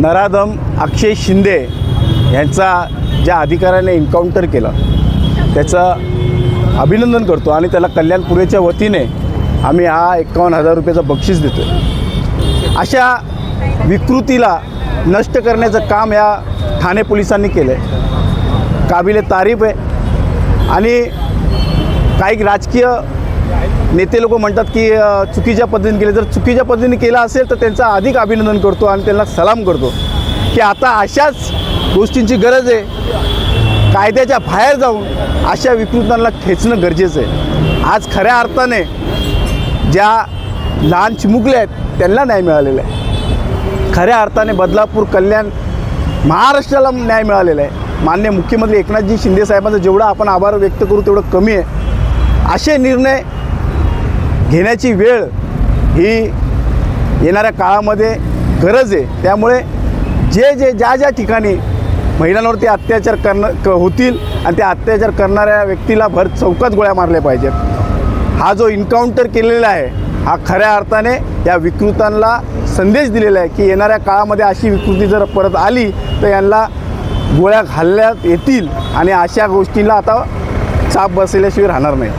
नराधम अक्षय शिंदे यांचा ज्या अधिकाऱ्याने एन्काउंटर केलं त्याचं अभिनंदन करतो आणि त्याला कल्याणपुरेच्या वतीने आम्ही हा 51,000 रुपयाचं बक्षीस देतो। अशा विकृतीला नष्ट करण्याचं काम या ठाणे पोलिसांनी केलं आहे, काबिले तारीफ आहे। आणि काही राजकीय नेते लोक म्हणतात की चुकीच्या पद्धतीने केले, जर चुकीच्या पद्धतीने केलं असेल तर त्यांचं अधिक अभिनंदन करतो आणि त्यांना सलाम करतो की आता अशाच गोष्टींची गरज आहे। कायद्याच्या बाहेर जाऊन अशा विकृतांना खेचणं गरजेचं आहे। आज खऱ्या अर्थाने ज्या लहान चिमुकले आहेत त्यांना न्याय मिळालेला आहे। खऱ्या अर्थाने बदलापूर कल्याण महाराष्ट्राला न्याय मिळालेला आहे। माननीय मुख्यमंत्री एकनाथजी शिंदे साहेबांचा जेवढा आपण आभार व्यक्त करू तेवढं कमी आहे। असे निर्णय घेण्याची वेळ ही येणाऱ्या काळामध्ये गरज आहे। त्यामुळे ज्या ठिकाणी महिलांवरती अत्याचार होतील आणि त्या अत्याचार करणाऱ्या व्यक्तीला भर चौकात गोळ्या मारल्या पाहिजेत। हा जो एन्काउंटर केलेला आहे हा खऱ्या अर्थाने या विकृतांना संदेश दिलेला आहे की येणाऱ्या काळामध्ये अशी विकृती जर परत आली तर यांना गोळ्या घालण्यात येतील आणि अशा गोष्टीला आता चाप बसल्याशिवाय राहणार नाही।